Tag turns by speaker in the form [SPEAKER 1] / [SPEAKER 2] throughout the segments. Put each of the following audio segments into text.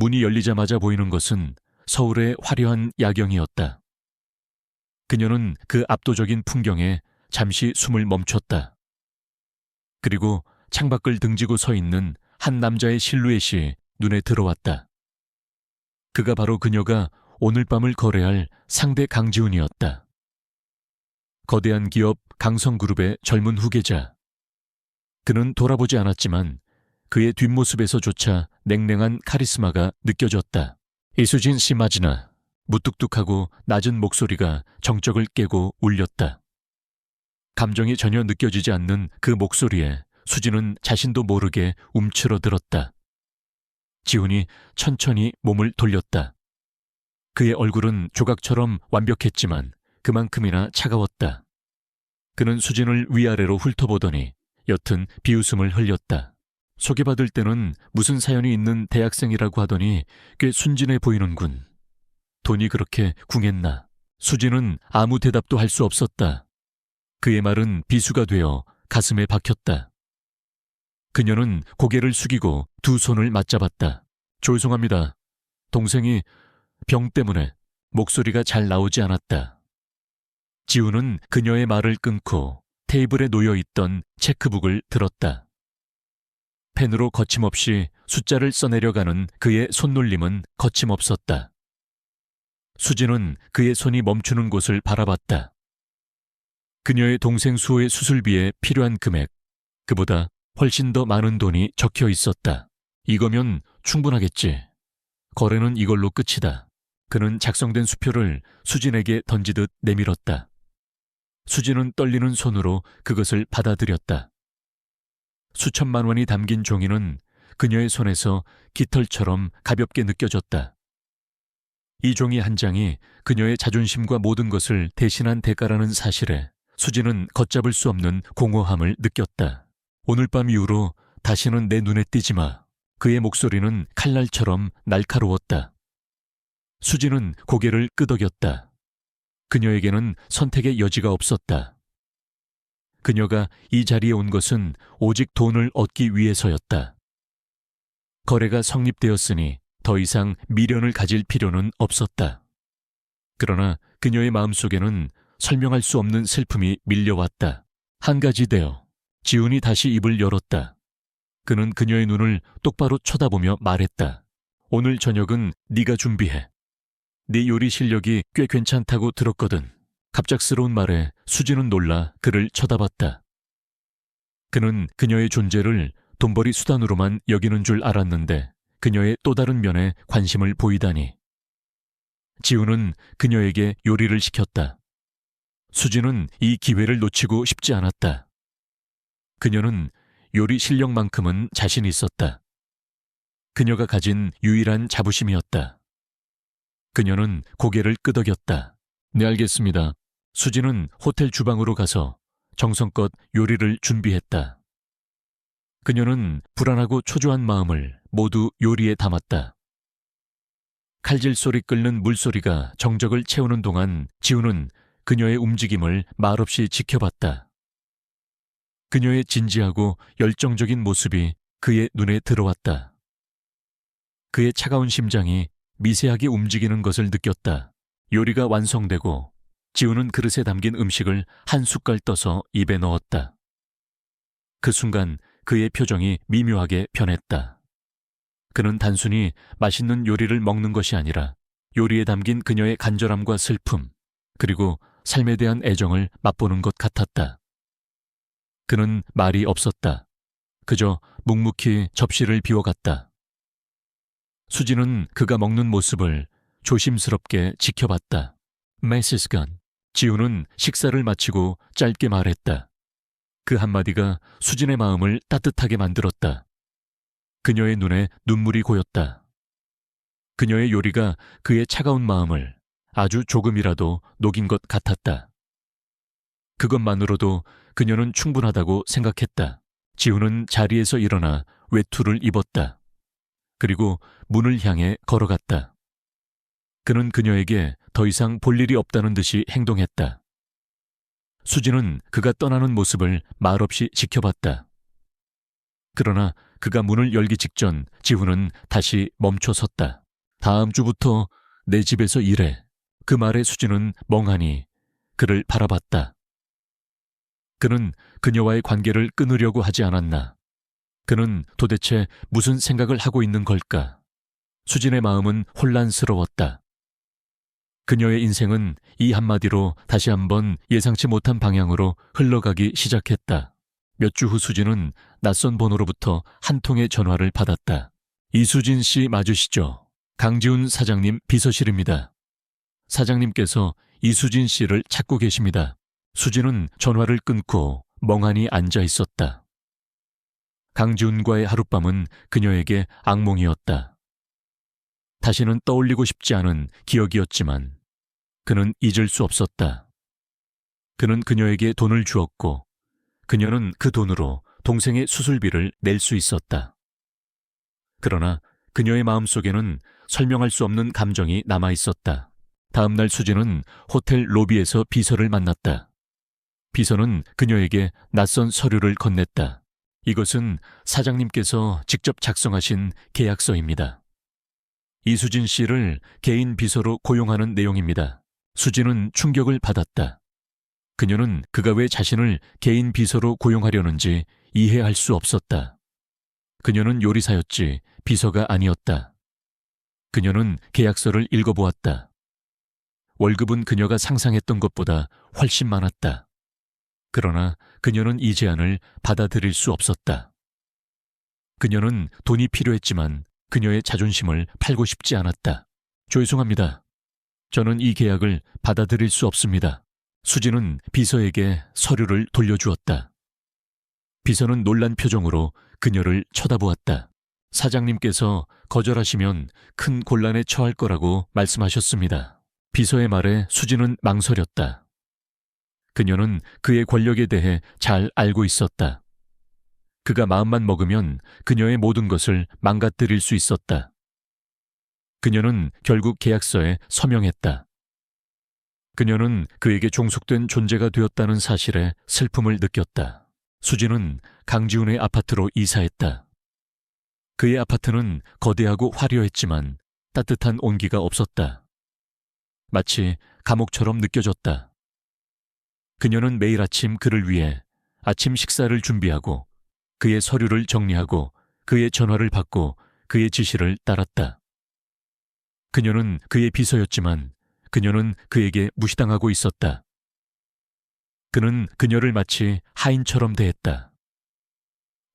[SPEAKER 1] 문이 열리자마자 보이는 것은 서울의 화려한 야경이었다. 그녀는 그 압도적인 풍경에 잠시 숨을 멈췄다. 그리고 창밖을 등지고 서 있는 한 남자의 실루엣이 눈에 들어왔다. 그가 바로 그녀가 오늘 밤을 거래할 상대 강지훈이었다. 거대한 기업 강성그룹의 젊은 후계자. 그는 돌아보지 않았지만 그의 뒷모습에서조차 냉랭한 카리스마가 느껴졌다. 이수진 씨 맞으나 무뚝뚝하고 낮은 목소리가 정적을 깨고 울렸다. 감정이 전혀 느껴지지 않는 그 목소리에 수진은 자신도 모르게 움츠러들었다. 지훈이 천천히 몸을 돌렸다. 그의 얼굴은 조각처럼 완벽했지만 그만큼이나 차가웠다. 그는 수진을 위아래로 훑어보더니 옅은 비웃음을 흘렸다. 소개받을 때는 무슨 사연이 있는 대학생이라고 하더니 꽤 순진해 보이는군. 돈이 그렇게 궁했나? 수진은 아무 대답도 할 수 없었다. 그의 말은 비수가 되어 가슴에 박혔다. 그녀는 고개를 숙이고 두 손을 맞잡았다. 죄송합니다. 동생이 병 때문에 목소리가 잘 나오지 않았다. 지훈은 그녀의 말을 끊고 테이블에 놓여있던 체크북을 들었다. 펜으로 거침없이 숫자를 써내려가는 그의 손놀림은 거침없었다. 수진은 그의 손이 멈추는 곳을 바라봤다. 그녀의 동생 수호의 수술비에 필요한 금액, 그보다 훨씬 더 많은 돈이 적혀 있었다. 이거면 충분하겠지. 거래는 이걸로 끝이다. 그는 작성된 수표를 수진에게 던지듯 내밀었다. 수진은 떨리는 손으로 그것을 받아들였다. 수천만 원이 담긴 종이는 그녀의 손에서 깃털처럼 가볍게 느껴졌다. 이 종이 한 장이 그녀의 자존심과 모든 것을 대신한 대가라는 사실에 수진은 걷잡을 수 없는 공허함을 느꼈다. 오늘 밤 이후로 다시는 내 눈에 띄지 마. 그의 목소리는 칼날처럼 날카로웠다. 수진은 고개를 끄덕였다. 그녀에게는 선택의 여지가 없었다. 그녀가 이 자리에 온 것은 오직 돈을 얻기 위해서였다. 거래가 성립되었으니 더 이상 미련을 가질 필요는 없었다. 그러나 그녀의 마음속에는 설명할 수 없는 슬픔이 밀려왔다. 한 가지 되어 지훈이 다시 입을 열었다. 그는 그녀의 눈을 똑바로 쳐다보며 말했다. 오늘 저녁은 네가 준비해. 네 요리 실력이 꽤 괜찮다고 들었거든. 갑작스러운 말에 수진은 놀라 그를 쳐다봤다. 그는 그녀의 존재를 돈벌이 수단으로만 여기는 줄 알았는데 그녀의 또 다른 면에 관심을 보이다니. 지훈은 그녀에게 요리를 시켰다. 수진은 이 기회를 놓치고 싶지 않았다. 그녀는 요리 실력만큼은 자신 있었다. 그녀가 가진 유일한 자부심이었다. 그녀는 고개를 끄덕였다. 네, 알겠습니다. 수진은 호텔 주방으로 가서 정성껏 요리를 준비했다. 그녀는 불안하고 초조한 마음을 모두 요리에 담았다. 칼질 소리 끓는 물소리가 정적을 채우는 동안 지훈은 그녀의 움직임을 말없이 지켜봤다. 그녀의 진지하고 열정적인 모습이 그의 눈에 들어왔다. 그의 차가운 심장이 미세하게 움직이는 것을 느꼈다. 요리가 완성되고 지훈은 그릇에 담긴 음식을 한 숟갈 떠서 입에 넣었다. 그 순간 그의 표정이 미묘하게 변했다. 그는 단순히 맛있는 요리를 먹는 것이 아니라 요리에 담긴 그녀의 간절함과 슬픔, 그리고 삶에 대한 애정을 맛보는 것 같았다. 그는 말이 없었다. 그저 묵묵히 접시를 비워갔다. 수진은 그가 먹는 모습을 조심스럽게 지켜봤다. Mrs. Gunn. 지훈은 식사를 마치고 짧게 말했다. 그 한마디가 수진의 마음을 따뜻하게 만들었다. 그녀의 눈에 눈물이 고였다. 그녀의 요리가 그의 차가운 마음을 아주 조금이라도 녹인 것 같았다. 그것만으로도 그녀는 충분하다고 생각했다. 지훈은 자리에서 일어나 외투를 입었다. 그리고 문을 향해 걸어갔다. 그는 그녀에게 더 이상 볼 일이 없다는 듯이 행동했다. 수진은 그가 떠나는 모습을 말없이 지켜봤다. 그러나 그가 문을 열기 직전 지훈은 다시 멈춰 섰다. 다음 주부터 내 집에서 일해. 그 말에 수진은 멍하니 그를 바라봤다. 그는 그녀와의 관계를 끊으려고 하지 않았나. 그는 도대체 무슨 생각을 하고 있는 걸까? 수진의 마음은 혼란스러웠다. 그녀의 인생은 이 한마디로 다시 한번 예상치 못한 방향으로 흘러가기 시작했다. 몇 주 후 수진은 낯선 번호로부터 한 통의 전화를 받았다. 이수진 씨 맞으시죠? 강지훈 사장님 비서실입니다. 사장님께서 이수진 씨를 찾고 계십니다. 수진은 전화를 끊고 멍하니 앉아 있었다. 강지훈과의 하룻밤은 그녀에게 악몽이었다. 다시는 떠올리고 싶지 않은 기억이었지만 그는 잊을 수 없었다. 그는 그녀에게 돈을 주었고 그녀는 그 돈으로 동생의 수술비를 낼 수 있었다. 그러나 그녀의 마음속에는 설명할 수 없는 감정이 남아 있었다. 다음 날 수진은 호텔 로비에서 비서를 만났다. 비서는 그녀에게 낯선 서류를 건넸다. 이것은 사장님께서 직접 작성하신 계약서입니다. 이수진 씨를 개인 비서로 고용하는 내용입니다. 수진은 충격을 받았다. 그녀는 그가 왜 자신을 개인 비서로 고용하려는지 이해할 수 없었다. 그녀는 요리사였지 비서가 아니었다. 그녀는 계약서를 읽어보았다. 월급은 그녀가 상상했던 것보다 훨씬 많았다. 그러나 그녀는 이 제안을 받아들일 수 없었다. 그녀는 돈이 필요했지만 그녀의 자존심을 팔고 싶지 않았다. 죄송합니다. 저는 이 계약을 받아들일 수 없습니다. 수진은 비서에게 서류를 돌려주었다. 비서는 놀란 표정으로 그녀를 쳐다보았다. 사장님께서 거절하시면 큰 곤란에 처할 거라고 말씀하셨습니다. 비서의 말에 수진은 망설였다. 그녀는 그의 권력에 대해 잘 알고 있었다. 그가 마음만 먹으면 그녀의 모든 것을 망가뜨릴 수 있었다. 그녀는 결국 계약서에 서명했다. 그녀는 그에게 종속된 존재가 되었다는 사실에 슬픔을 느꼈다. 수진은 강지훈의 아파트로 이사했다. 그의 아파트는 거대하고 화려했지만 따뜻한 온기가 없었다. 마치 감옥처럼 느껴졌다. 그녀는 매일 아침 그를 위해 아침 식사를 준비하고 그의 서류를 정리하고 그의 전화를 받고 그의 지시를 따랐다. 그녀는 그의 비서였지만 그녀는 그에게 무시당하고 있었다. 그는 그녀를 마치 하인처럼 대했다.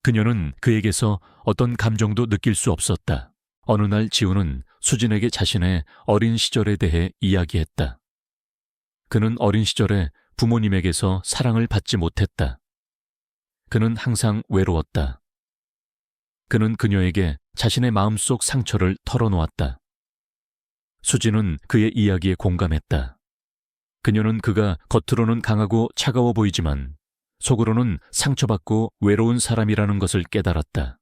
[SPEAKER 1] 그녀는 그에게서 어떤 감정도 느낄 수 없었다. 어느 날 지훈은 수진에게 자신의 어린 시절에 대해 이야기했다. 그는 어린 시절에 부모님에게서 사랑을 받지 못했다. 그는 항상 외로웠다. 그는 그녀에게 자신의 마음속 상처를 털어놓았다. 수진은 그의 이야기에 공감했다. 그녀는 그가 겉으로는 강하고 차가워 보이지만 속으로는 상처받고 외로운 사람이라는 것을 깨달았다.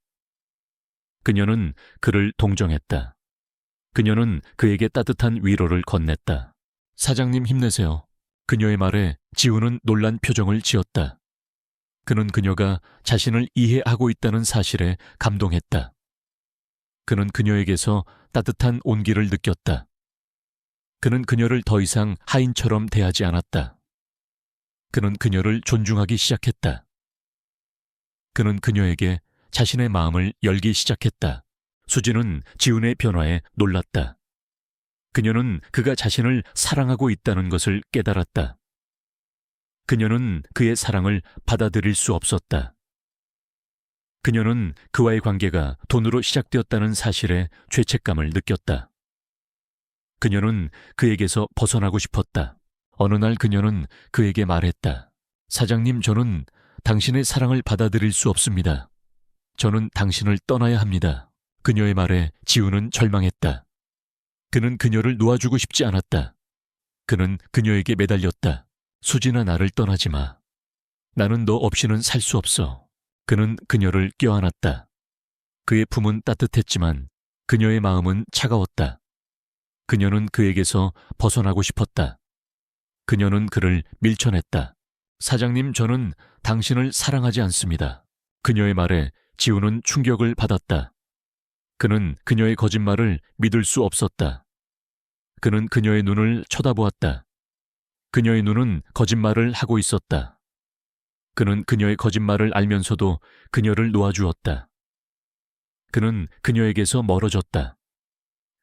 [SPEAKER 1] 그녀는 그를 동정했다. 그녀는 그에게 따뜻한 위로를 건넸다. 사장님 힘내세요. 그녀의 말에 지훈은 놀란 표정을 지었다. 그는 그녀가 자신을 이해하고 있다는 사실에 감동했다. 그는 그녀에게서 따뜻한 온기를 느꼈다. 그는 그녀를 더 이상 하인처럼 대하지 않았다. 그는 그녀를 존중하기 시작했다. 그는 그녀에게 자신의 마음을 열기 시작했다. 수진은 지훈의 변화에 놀랐다. 그녀는 그가 자신을 사랑하고 있다는 것을 깨달았다. 그녀는 그의 사랑을 받아들일 수 없었다. 그녀는 그와의 관계가 돈으로 시작되었다는 사실에 죄책감을 느꼈다. 그녀는 그에게서 벗어나고 싶었다. 어느 날 그녀는 그에게 말했다. 사장님, 저는 당신의 사랑을 받아들일 수 없습니다. 저는 당신을 떠나야 합니다. 그녀의 말에 지훈은 절망했다. 그는 그녀를 놓아주고 싶지 않았다. 그는 그녀에게 매달렸다. 수진아, 나를 떠나지 마. 나는 너 없이는 살 수 없어. 그는 그녀를 껴안았다. 그의 품은 따뜻했지만 그녀의 마음은 차가웠다. 그녀는 그에게서 벗어나고 싶었다. 그녀는 그를 밀쳐냈다. 사장님, 저는 당신을 사랑하지 않습니다. 그녀의 말에 지우는 충격을 받았다. 그는 그녀의 거짓말을 믿을 수 없었다. 그는 그녀의 눈을 쳐다보았다. 그녀의 눈은 거짓말을 하고 있었다. 그는 그녀의 거짓말을 알면서도 그녀를 놓아주었다. 그는 그녀에게서 멀어졌다.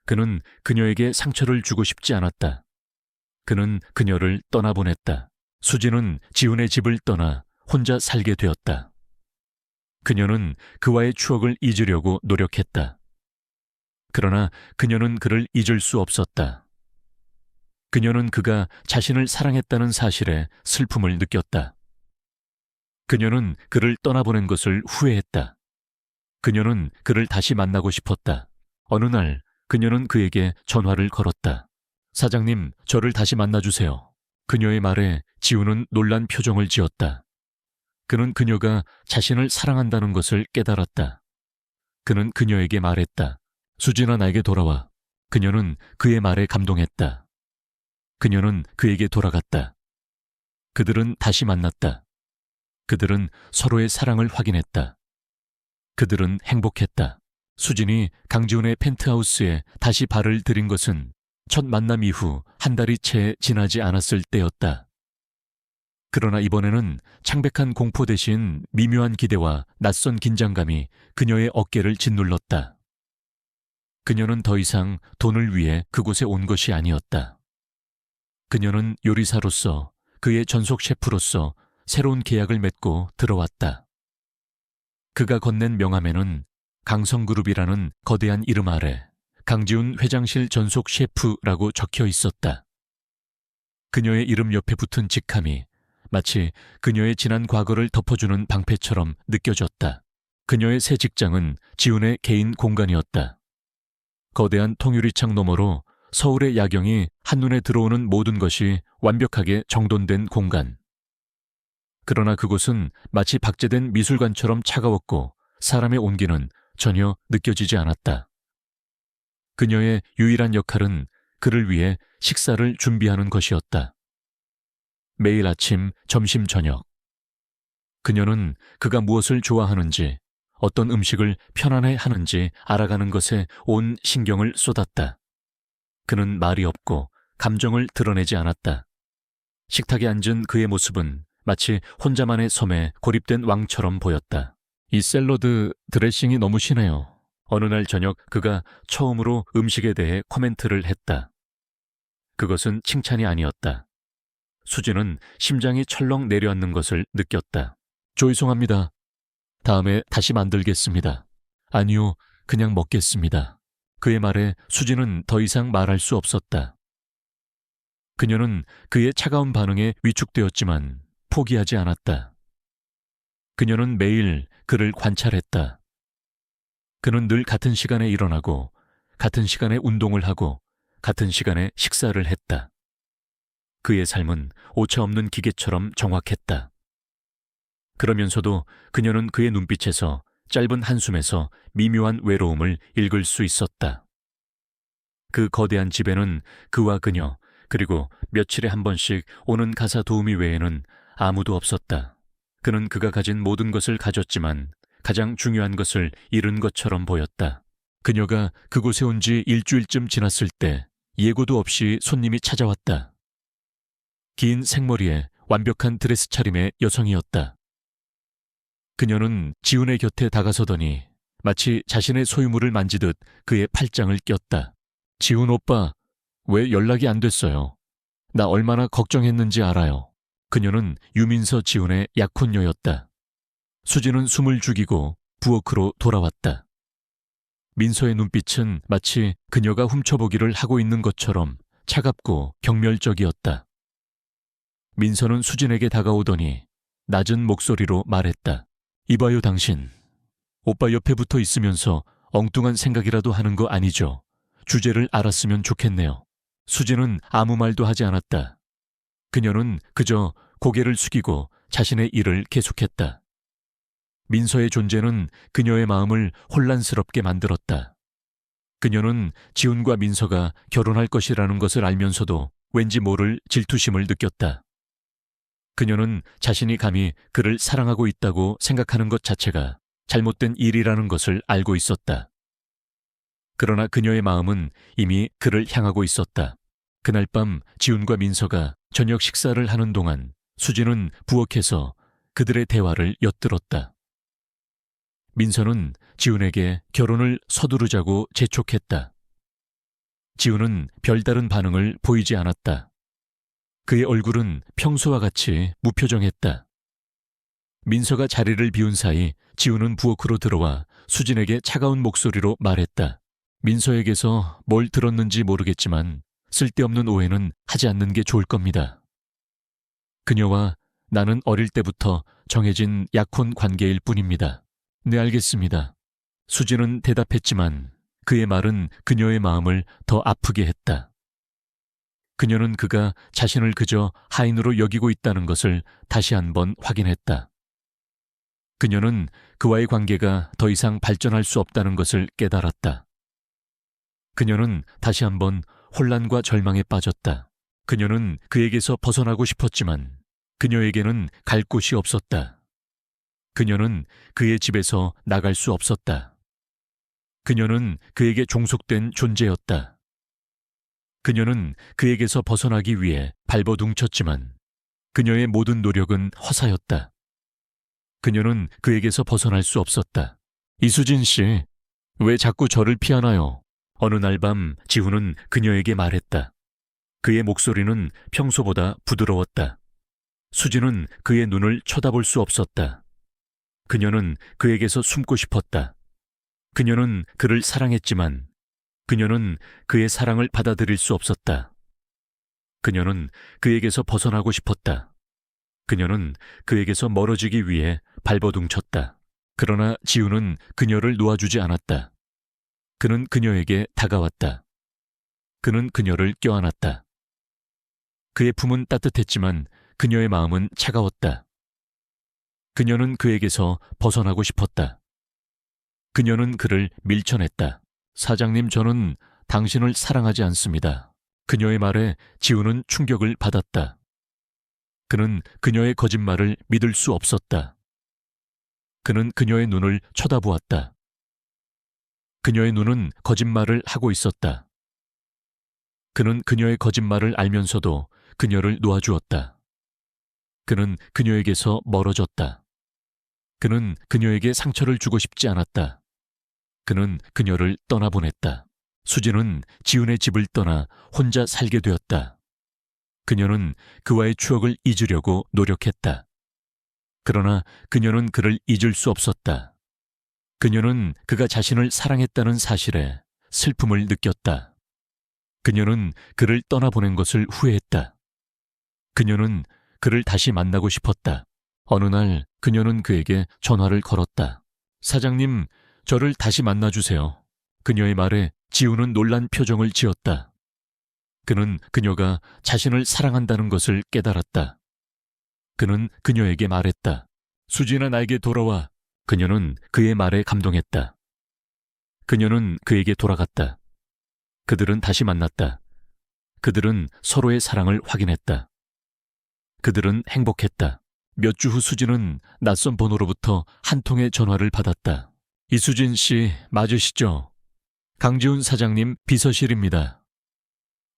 [SPEAKER 1] 그는 그녀에게 상처를 주고 싶지 않았다. 그는 그녀를 떠나보냈다. 수지는 지훈의 집을 떠나 혼자 살게 되었다. 그녀는 그와의 추억을 잊으려고 노력했다. 그러나 그녀는 그를 잊을 수 없었다. 그녀는 그가 자신을 사랑했다는 사실에 슬픔을 느꼈다. 그녀는 그를 떠나보낸 것을 후회했다. 그녀는 그를 다시 만나고 싶었다. 어느 날 그녀는 그에게 전화를 걸었다. 사장님, 저를 다시 만나주세요. 그녀의 말에 지우는 놀란 표정을 지었다. 그는 그녀가 자신을 사랑한다는 것을 깨달았다. 그는 그녀에게 말했다. 수진아, 나에게 돌아와. 그녀는 그의 말에 감동했다. 그녀는 그에게 돌아갔다. 그들은 다시 만났다. 그들은 서로의 사랑을 확인했다. 그들은 행복했다. 수진이 강지훈의 펜트하우스에 다시 발을 들인 것은 첫 만남 이후 한 달이 채 지나지 않았을 때였다. 그러나 이번에는 창백한 공포 대신 미묘한 기대와 낯선 긴장감이 그녀의 어깨를 짓눌렀다. 그녀는 더 이상 돈을 위해 그곳에 온 것이 아니었다. 그녀는 요리사로서, 그의 전속 셰프로서 새로운 계약을 맺고 들어왔다. 그가 건넨 명함에는 강성그룹이라는 거대한 이름 아래 강지훈 회장실 전속 셰프라고 적혀 있었다. 그녀의 이름 옆에 붙은 직함이 마치 그녀의 지난 과거를 덮어주는 방패처럼 느껴졌다. 그녀의 새 직장은 지훈의 개인 공간이었다. 거대한 통유리창 너머로 서울의 야경이 한눈에 들어오는 모든 것이 완벽하게 정돈된 공간. 그러나 그곳은 마치 박제된 미술관처럼 차가웠고 사람의 온기는 전혀 느껴지지 않았다. 그녀의 유일한 역할은 그를 위해 식사를 준비하는 것이었다. 매일 아침, 점심, 저녁. 그녀는 그가 무엇을 좋아하는지, 어떤 음식을 편안해 하는지 알아가는 것에 온 신경을 쏟았다. 그는 말이 없고 감정을 드러내지 않았다. 식탁에 앉은 그의 모습은 마치 혼자만의 섬에 고립된 왕처럼 보였다. 이 샐러드 드레싱이 너무 시네요. 어느 날 저녁 그가 처음으로 음식에 대해 코멘트를 했다. 그것은 칭찬이 아니었다. 수지는 심장이 철렁 내려앉는 것을 느꼈다. 죄송합니다. 다음에 다시 만들겠습니다. 아니요, 그냥 먹겠습니다. 그의 말에 수지는 더 이상 말할 수 없었다. 그녀는 그의 차가운 반응에 위축되었지만 포기하지 않았다. 그녀는 매일 그를 관찰했다. 그는 늘 같은 시간에 일어나고 같은 시간에 운동을 하고 같은 시간에 식사를 했다. 그의 삶은 오차없는 기계처럼 정확했다. 그러면서도 그녀는 그의 눈빛에서 짧은 한숨에서 미묘한 외로움을 읽을 수 있었다. 그 거대한 집에는 그와 그녀 그리고 며칠에 한 번씩 오는 가사 도우미 외에는 아무도 없었다. 그는 그가 가진 모든 것을 가졌지만 가장 중요한 것을 잃은 것처럼 보였다. 그녀가 그곳에 온 지 일주일쯤 지났을 때 예고도 없이 손님이 찾아왔다. 긴 생머리에 완벽한 드레스 차림의 여성이었다. 그녀는 지훈의 곁에 다가서더니 마치 자신의 소유물을 만지듯 그의 팔짱을 꼈다. 지훈 오빠, 왜 연락이 안 됐어요? 나 얼마나 걱정했는지 알아요. 그녀는 유민서 지훈의 약혼녀였다. 수지는 숨을 죽이고 부엌으로 돌아왔다. 민서의 눈빛은 마치 그녀가 훔쳐보기를 하고 있는 것처럼 차갑고 경멸적이었다. 민서는 수진에게 다가오더니 낮은 목소리로 말했다. 이봐요, 당신. 오빠 옆에 붙어 있으면서 엉뚱한 생각이라도 하는 거 아니죠? 주제를 알았으면 좋겠네요. 수지는 아무 말도 하지 않았다. 그녀는 그저 고개를 숙이고 자신의 일을 계속했다. 민서의 존재는 그녀의 마음을 혼란스럽게 만들었다. 그녀는 지훈과 민서가 결혼할 것이라는 것을 알면서도 왠지 모를 질투심을 느꼈다. 그녀는 자신이 감히 그를 사랑하고 있다고 생각하는 것 자체가 잘못된 일이라는 것을 알고 있었다. 그러나 그녀의 마음은 이미 그를 향하고 있었다. 그날 밤 지훈과 민서가 저녁 식사를 하는 동안 수지는 부엌에서 그들의 대화를 엿들었다. 민서는 지훈에게 결혼을 서두르자고 재촉했다. 지훈은 별다른 반응을 보이지 않았다. 그의 얼굴은 평소와 같이 무표정했다. 민서가 자리를 비운 사이 지훈은 부엌으로 들어와 수진에게 차가운 목소리로 말했다. 민서에게서 뭘 들었는지 모르겠지만 쓸데없는 오해는 하지 않는 게 좋을 겁니다. 그녀와 나는 어릴 때부터 정해진 약혼 관계일 뿐입니다. 네, 알겠습니다. 수진은 대답했지만 그의 말은 그녀의 마음을 더 아프게 했다. 그녀는 그가 자신을 그저 하인으로 여기고 있다는 것을 다시 한번 확인했다. 그녀는 그와의 관계가 더 이상 발전할 수 없다는 것을 깨달았다. 그녀는 다시 한번 혼란과 절망에 빠졌다. 그녀는 그에게서 벗어나고 싶었지만 그녀에게는 갈 곳이 없었다. 그녀는 그의 집에서 나갈 수 없었다. 그녀는 그에게 종속된 존재였다. 그녀는 그에게서 벗어나기 위해 발버둥쳤지만 그녀의 모든 노력은 허사였다. 그녀는 그에게서 벗어날 수 없었다. 이수진 씨, 왜 자꾸 저를 피하나요? 어느 날 밤 지훈은 그녀에게 말했다. 그의 목소리는 평소보다 부드러웠다. 수진은 그의 눈을 쳐다볼 수 없었다. 그녀는 그에게서 숨고 싶었다. 그녀는 그를 사랑했지만 그녀는 그의 사랑을 받아들일 수 없었다. 그녀는 그에게서 벗어나고 싶었다. 그녀는 그에게서 멀어지기 위해 발버둥쳤다. 그러나 지훈은 그녀를 놓아주지 않았다. 그는 그녀에게 다가왔다. 그는 그녀를 껴안았다. 그의 품은 따뜻했지만 그녀의 마음은 차가웠다. 그녀는 그에게서 벗어나고 싶었다. 그녀는 그를 밀쳐냈다. 사장님, 저는 당신을 사랑하지 않습니다. 그녀의 말에 지훈은 충격을 받았다. 그는 그녀의 거짓말을 믿을 수 없었다. 그는 그녀의 눈을 쳐다보았다. 그녀의 눈은 거짓말을 하고 있었다. 그는 그녀의 거짓말을 알면서도 그녀를 놓아주었다. 그는 그녀에게서 멀어졌다. 그는 그녀에게 상처를 주고 싶지 않았다. 그는 그녀를 떠나보냈다. 수진은 지훈의 집을 떠나 혼자 살게 되었다. 그녀는 그와의 추억을 잊으려고 노력했다. 그러나 그녀는 그를 잊을 수 없었다. 그녀는 그가 자신을 사랑했다는 사실에 슬픔을 느꼈다. 그녀는 그를 떠나보낸 것을 후회했다. 그녀는 그를 다시 만나고 싶었다. 어느 날 그녀는 그에게 전화를 걸었다. 사장님, 저를 다시 만나주세요. 그녀의 말에 지훈은 놀란 표정을 지었다. 그는 그녀가 자신을 사랑한다는 것을 깨달았다. 그는 그녀에게 말했다. 수진아, 나에게 돌아와. 그녀는 그의 말에 감동했다. 그녀는 그에게 돌아갔다. 그들은 다시 만났다. 그들은 서로의 사랑을 확인했다. 그들은 행복했다. 몇 주 후 수진은 낯선 번호로부터 한 통의 전화를 받았다. 이수진 씨 맞으시죠? 강지훈 사장님 비서실입니다.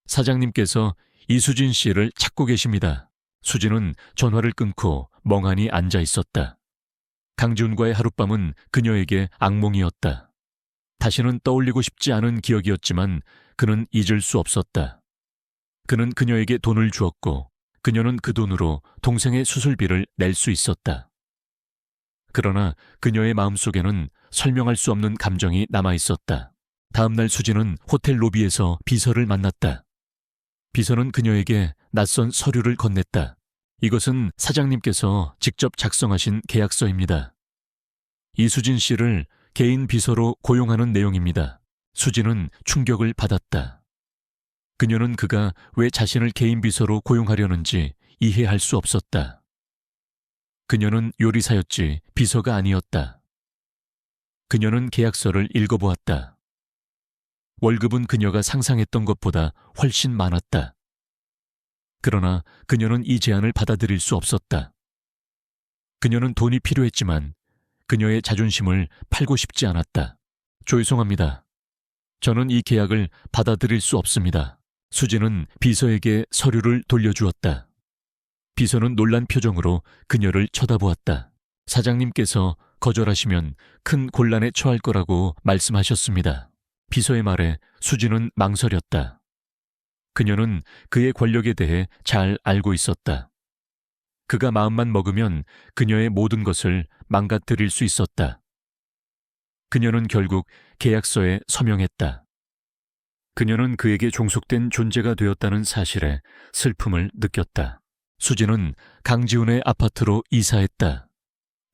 [SPEAKER 1] 사장님께서 이수진 씨를 찾고 계십니다. 수진은 전화를 끊고 멍하니 앉아 있었다. 강지훈과의 하룻밤은 그녀에게 악몽이었다. 다시는 떠올리고 싶지 않은 기억이었지만 그는 잊을 수 없었다. 그는 그녀에게 돈을 주었고 그녀는 그 돈으로 동생의 수술비를 낼 수 있었다. 그러나 그녀의 마음속에는 설명할 수 없는 감정이 남아있었다. 다음날 수진은 호텔 로비에서 비서를 만났다. 비서는 그녀에게 낯선 서류를 건넸다. 이것은 사장님께서 직접 작성하신 계약서입니다. 이수진 씨를 개인 비서로 고용하는 내용입니다. 수진은 충격을 받았다. 그녀는 그가 왜 자신을 개인 비서로 고용하려는지 이해할 수 없었다. 그녀는 요리사였지 비서가 아니었다. 그녀는 계약서를 읽어보았다. 월급은 그녀가 상상했던 것보다 훨씬 많았다. 그러나 그녀는 이 제안을 받아들일 수 없었다. 그녀는 돈이 필요했지만 그녀의 자존심을 팔고 싶지 않았다. 죄송합니다. 저는 이 계약을 받아들일 수 없습니다. 수지는 비서에게 서류를 돌려주었다. 비서는 놀란 표정으로 그녀를 쳐다보았다. 사장님께서 거절하시면 큰 곤란에 처할 거라고 말씀하셨습니다. 비서의 말에 수지는 망설였다. 그녀는 그의 권력에 대해 잘 알고 있었다. 그가 마음만 먹으면 그녀의 모든 것을 망가뜨릴 수 있었다. 그녀는 결국 계약서에 서명했다. 그녀는 그에게 종속된 존재가 되었다는 사실에 슬픔을 느꼈다. 수지는 강지훈의 아파트로 이사했다.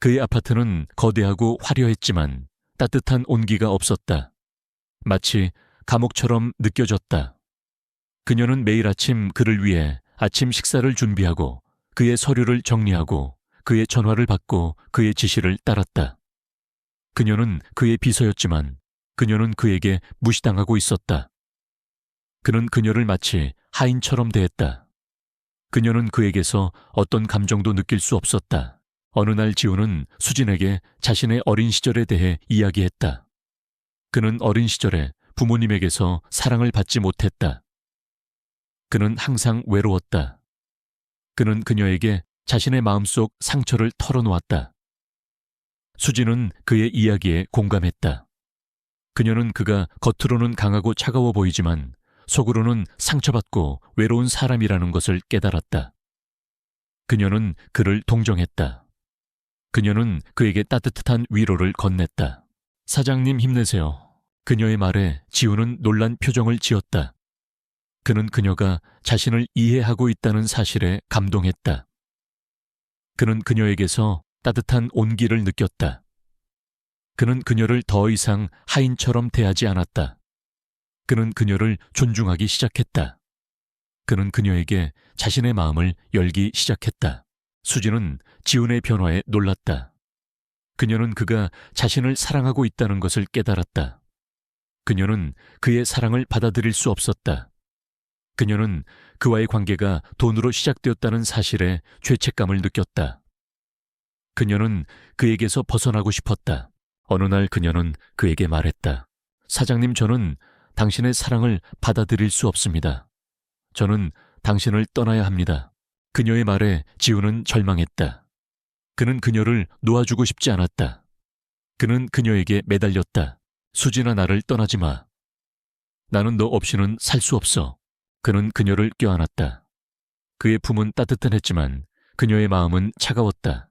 [SPEAKER 1] 그의 아파트는 거대하고 화려했지만 따뜻한 온기가 없었다. 마치 감옥처럼 느껴졌다. 그녀는 매일 아침 그를 위해 아침 식사를 준비하고 그의 서류를 정리하고 그의 전화를 받고 그의 지시를 따랐다. 그녀는 그의 비서였지만 그녀는 그에게 무시당하고 있었다. 그는 그녀를 마치 하인처럼 대했다. 그녀는 그에게서 어떤 감정도 느낄 수 없었다. 어느 날 지훈은 수진에게 자신의 어린 시절에 대해 이야기했다. 그는 어린 시절에 부모님에게서 사랑을 받지 못했다. 그는 항상 외로웠다. 그는 그녀에게 자신의 마음속 상처를 털어놓았다. 수지는 그의 이야기에 공감했다. 그녀는 그가 겉으로는 강하고 차가워 보이지만 속으로는 상처받고 외로운 사람이라는 것을 깨달았다. 그녀는 그를 동정했다. 그녀는 그에게 따뜻한 위로를 건넸다. 사장님 힘내세요. 그녀의 말에 지훈은 놀란 표정을 지었다. 그는 그녀가 자신을 이해하고 있다는 사실에 감동했다. 그는 그녀에게서 따뜻한 온기를 느꼈다. 그는 그녀를 더 이상 하인처럼 대하지 않았다. 그는 그녀를 존중하기 시작했다. 그는 그녀에게 자신의 마음을 열기 시작했다. 수지는 지훈의 변화에 놀랐다. 그녀는 그가 자신을 사랑하고 있다는 것을 깨달았다. 그녀는 그의 사랑을 받아들일 수 없었다. 그녀는 그와의 관계가 돈으로 시작되었다는 사실에 죄책감을 느꼈다. 그녀는 그에게서 벗어나고 싶었다. 어느 날 그녀는 그에게 말했다. 사장님, 저는 당신의 사랑을 받아들일 수 없습니다. 저는 당신을 떠나야 합니다. 그녀의 말에 지훈은 절망했다. 그는 그녀를 놓아주고 싶지 않았다. 그는 그녀에게 매달렸다. 수지나 나를 떠나지 마. 나는 너 없이는 살 수 없어. 그는 그녀를 껴안았다. 그의 품은 따뜻한 했지만 그녀의 마음은 차가웠다.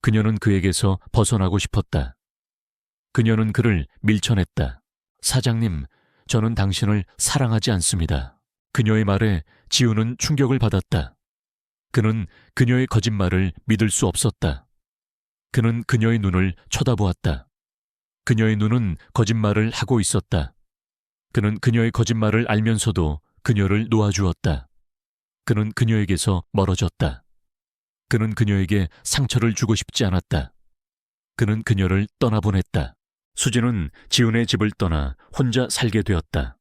[SPEAKER 1] 그녀는 그에게서 벗어나고 싶었다. 그녀는 그를 밀쳐냈다. 사장님, 저는 당신을 사랑하지 않습니다. 그녀의 말에 지훈은 충격을 받았다. 그는 그녀의 거짓말을 믿을 수 없었다. 그는 그녀의 눈을 쳐다보았다. 그녀의 눈은 거짓말을 하고 있었다. 그는 그녀의 거짓말을 알면서도 그녀를 놓아주었다. 그는 그녀에게서 멀어졌다. 그는 그녀에게 상처를 주고 싶지 않았다. 그는 그녀를 떠나보냈다. 수지는 지훈의 집을 떠나 혼자 살게 되었다.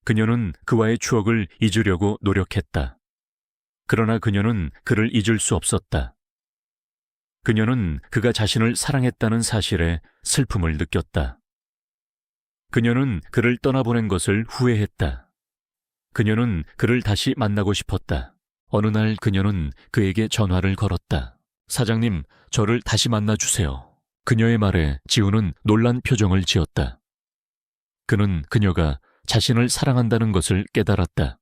[SPEAKER 1] 그녀는 그와의 추억을 잊으려고 노력했다. 그러나 그녀는 그를 잊을 수 없었다. 그녀는 그가 자신을 사랑했다는 사실에 슬픔을 느꼈다. 그녀는 그를 떠나보낸 것을 후회했다. 그녀는 그를 다시 만나고 싶었다. 어느 날 그녀는 그에게 전화를 걸었다. 사장님, 저를 다시 만나주세요. 그녀의 말에 지훈은 놀란 표정을 지었다. 그는 그녀가 자신을 사랑한다는 것을 깨달았다.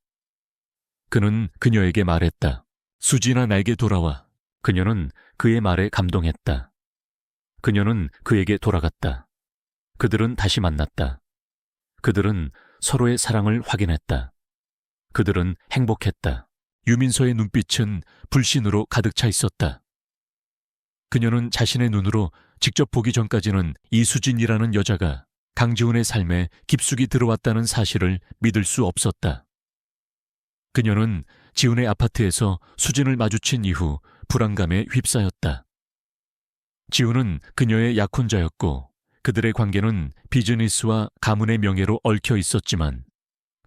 [SPEAKER 1] 그는 그녀에게 말했다. 수지나 나에게 돌아와. 그녀는 그의 말에 감동했다. 그녀는 그에게 돌아갔다. 그들은 다시 만났다. 그들은 서로의 사랑을 확인했다. 그들은 행복했다. 유민서의 눈빛은 불신으로 가득 차 있었다. 그녀는 자신의 눈으로 직접 보기 전까지는 이수진이라는 여자가 강지훈의 삶에 깊숙이 들어왔다는 사실을 믿을 수 없었다. 그녀는 지훈의 아파트에서 수진을 마주친 이후 불안감에 휩싸였다. 지훈은 그녀의 약혼자였고 그들의 관계는 비즈니스와 가문의 명예로 얽혀 있었지만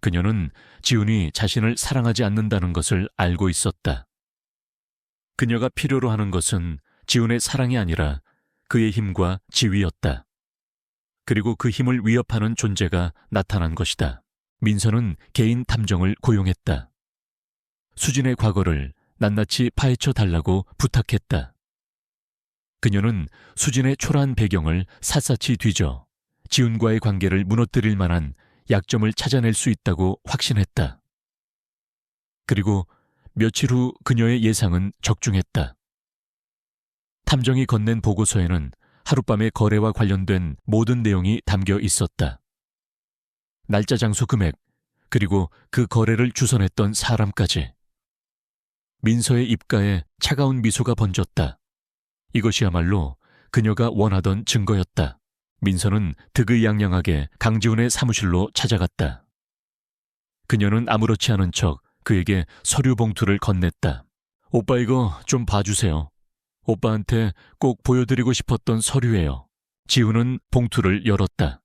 [SPEAKER 1] 그녀는 지훈이 자신을 사랑하지 않는다는 것을 알고 있었다. 그녀가 필요로 하는 것은 지훈의 사랑이 아니라 그의 힘과 지위였다. 그리고 그 힘을 위협하는 존재가 나타난 것이다. 민서는 개인 탐정을 고용했다. 수진의 과거를 낱낱이 파헤쳐 달라고 부탁했다. 그녀는 수진의 초라한 배경을 샅샅이 뒤져 지훈과의 관계를 무너뜨릴 만한 약점을 찾아낼 수 있다고 확신했다. 그리고 며칠 후 그녀의 예상은 적중했다. 탐정이 건넨 보고서에는 하룻밤의 거래와 관련된 모든 내용이 담겨 있었다. 날짜, 장소, 금액, 그리고 그 거래를 주선했던 사람까지. 민서의 입가에 차가운 미소가 번졌다. 이것이야말로 그녀가 원하던 증거였다. 민서는 득의양양하게 강지훈의 사무실로 찾아갔다. 그녀는 아무렇지 않은 척 그에게 서류 봉투를 건넸다. 오빠 이거 좀 봐주세요. 오빠한테 꼭 보여드리고 싶었던 서류예요. 지훈은 봉투를 열었다.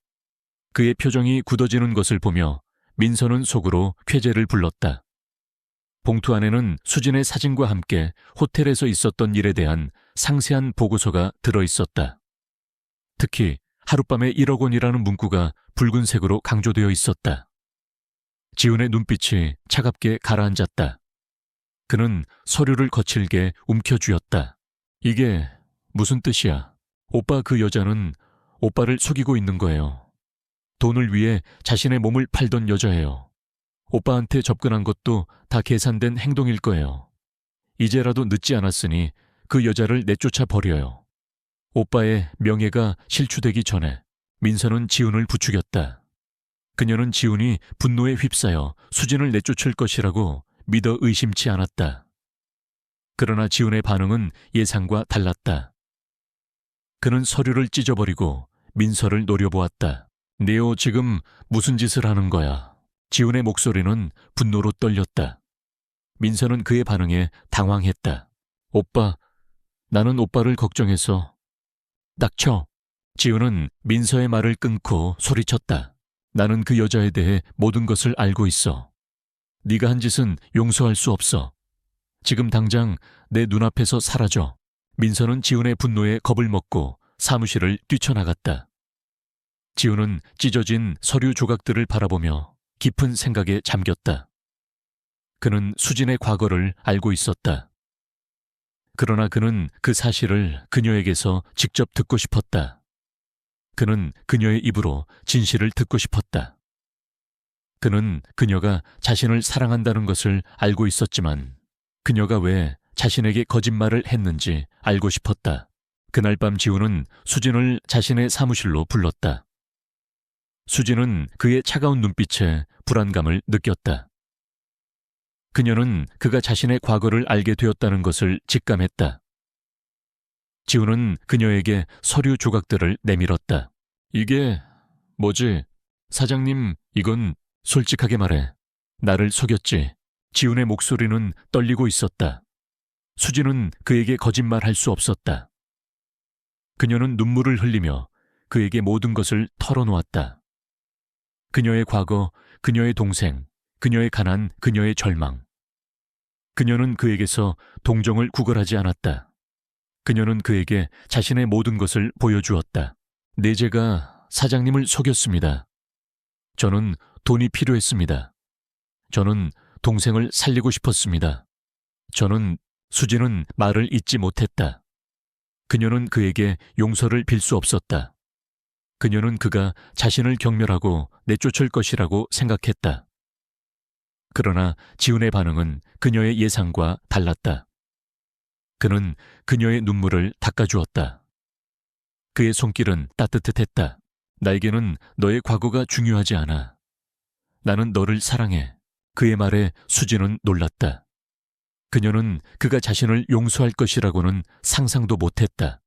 [SPEAKER 1] 그의 표정이 굳어지는 것을 보며 민서는 속으로 쾌재를 불렀다. 봉투 안에는 수진의 사진과 함께 호텔에서 있었던 일에 대한 상세한 보고서가 들어있었다. 특히 하룻밤에 1억 원이라는 문구가 붉은색으로 강조되어 있었다. 지훈의 눈빛이 차갑게 가라앉았다. 그는 서류를 거칠게 움켜쥐었다. 이게 무슨 뜻이야? 오빠 그 여자는 오빠를 속이고 있는 거예요. 돈을 위해 자신의 몸을 팔던 여자예요. 오빠한테 접근한 것도 다 계산된 행동일 거예요. 이제라도 늦지 않았으니 그 여자를 내쫓아 버려요. 오빠의 명예가 실추되기 전에. 민서는 지훈을 부추겼다. 그녀는 지훈이 분노에 휩싸여 수진을 내쫓을 것이라고 믿어 의심치 않았다. 그러나 지훈의 반응은 예상과 달랐다. 그는 서류를 찢어버리고 민서를 노려보았다. 네오 지금 무슨 짓을 하는 거야? 지훈의 목소리는 분노로 떨렸다. 민서는 그의 반응에 당황했다. 오빠, 나는 오빠를 걱정해서. 닥쳐. 지훈은 민서의 말을 끊고 소리쳤다. 나는 그 여자에 대해 모든 것을 알고 있어. 네가 한 짓은 용서할 수 없어. 지금 당장 내 눈앞에서 사라져. 민서는 지훈의 분노에 겁을 먹고 사무실을 뛰쳐나갔다. 지훈은 찢어진 서류 조각들을 바라보며 깊은 생각에 잠겼다. 그는 수진의 과거를 알고 있었다. 그러나 그는 그 사실을 그녀에게서 직접 듣고 싶었다. 그는 그녀의 입으로 진실을 듣고 싶었다. 그는 그녀가 자신을 사랑한다는 것을 알고 있었지만 그녀가 왜 자신에게 거짓말을 했는지 알고 싶었다. 그날 밤 지훈은 수진을 자신의 사무실로 불렀다. 수진은 그의 차가운 눈빛에 불안감을 느꼈다. 그녀는 그가 자신의 과거를 알게 되었다는 것을 직감했다. 지훈은 그녀에게 서류 조각들을 내밀었다. 이게 뭐지? 사장님, 이건 솔직하게 말해. 나를 속였지. 지훈의 목소리는 떨리고 있었다. 수진은 그에게 거짓말할 수 없었다. 그녀는 눈물을 흘리며 그에게 모든 것을 털어놓았다. 그녀의 과거, 그녀의 동생, 그녀의 가난, 그녀의 절망. 그녀는 그에게서 동정을 구걸하지 않았다. 그녀는 그에게 자신의 모든 것을 보여주었다. 내제가 사장님을 속였습니다. 저는 돈이 필요했습니다. 저는 동생을 살리고 싶었습니다. 수진은 말을 잇지 못했다. 그녀는 그에게 용서를 빌 수 없었다. 그녀는 그가 자신을 경멸하고 내쫓을 것이라고 생각했다. 그러나 지훈의 반응은 그녀의 예상과 달랐다. 그는 그녀의 눈물을 닦아주었다. 그의 손길은 따뜻했다. 나에게는 너의 과거가 중요하지 않아. 나는 너를 사랑해. 그의 말에 수진은 놀랐다. 그녀는 그가 자신을 용서할 것이라고는 상상도 못했다.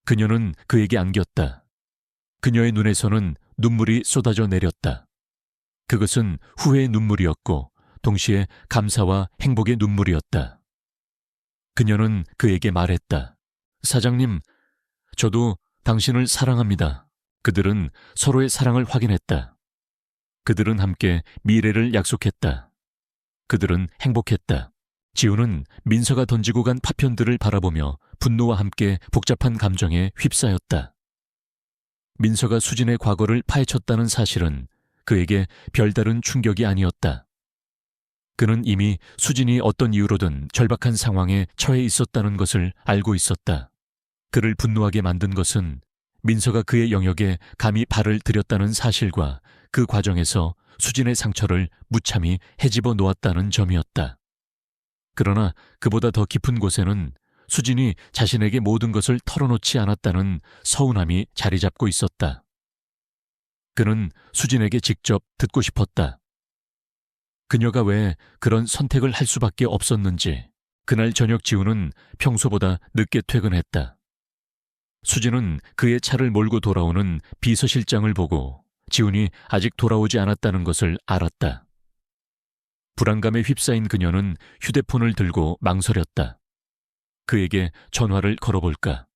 [SPEAKER 1] 그녀는 그에게 안겼다. 그녀의 눈에서는 눈물이 쏟아져 내렸다. 그것은 후회의 눈물이었고 동시에 감사와 행복의 눈물이었다. 그녀는 그에게 말했다. 사장님, 저도 당신을 사랑합니다. 그들은 서로의 사랑을 확인했다. 그들은 함께 미래를 약속했다. 그들은 행복했다. 지우는 민서가 던지고 간 파편들을 바라보며 분노와 함께 복잡한 감정에 휩싸였다. 민서가 수진의 과거를 파헤쳤다는 사실은 그에게 별다른 충격이 아니었다. 그는 이미 수진이 어떤 이유로든 절박한 상황에 처해 있었다는 것을 알고 있었다. 그를 분노하게 만든 것은 민서가 그의 영역에 감히 발을 들였다는 사실과 그 과정에서 수진의 상처를 무참히 헤집어 놓았다는 점이었다. 그러나 그보다 더 깊은 곳에는 수진이 자신에게 모든 것을 털어놓지 않았다는 서운함이 자리 잡고 있었다. 그는 수진에게 직접 듣고 싶었다. 그녀가 왜 그런 선택을 할 수밖에 없었는지. 그날 저녁 지우는 평소보다 늦게 퇴근했다. 수진은 그의 차를 몰고 돌아오는 비서실장을 보고 지훈이 아직 돌아오지 않았다는 것을 알았다. 불안감에 휩싸인 그녀는 휴대폰을 들고 망설였다. 그에게 전화를 걸어볼까?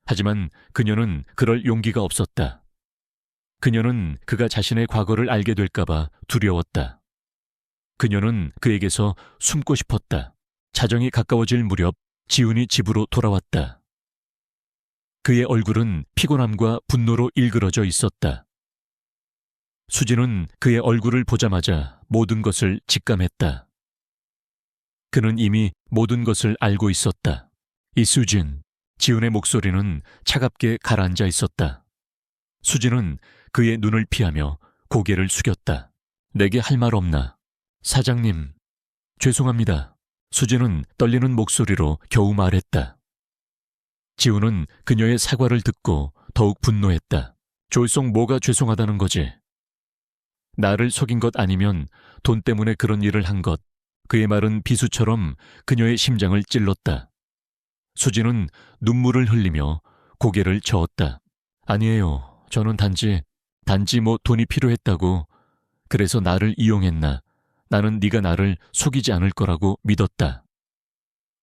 [SPEAKER 1] 하지만 그녀는 그럴 용기가 없었다. 그녀는 그가 자신의 과거를 알게 될까봐 두려웠다. 그녀는 그에게서 숨고 싶었다. 자정이 가까워질 무렵 지훈이 집으로 돌아왔다. 그의 얼굴은 피곤함과 분노로 일그러져 있었다. 수진은 그의 얼굴을 보자마자 모든 것을 직감했다. 그는 이미 모든 것을 알고 있었다. 이수진, 지훈의 목소리는 차갑게 가라앉아 있었다. 수진은 그의 눈을 피하며 고개를 숙였다. 내게 할 말 없나? 사장님, 죄송합니다. 수진은 떨리는 목소리로 겨우 말했다. 지훈은 그녀의 사과를 듣고 더욱 분노했다. 졸속 뭐가 죄송하다는 거지? 나를 속인 것 아니면 돈 때문에 그런 일을 한 것. 그의 말은 비수처럼 그녀의 심장을 찔렀다. 수진은 눈물을 흘리며 고개를 저었다. 아니에요. 저는 단지 뭐 돈이 필요했다고. 그래서 나를 이용했나. 나는 네가 나를 속이지 않을 거라고 믿었다.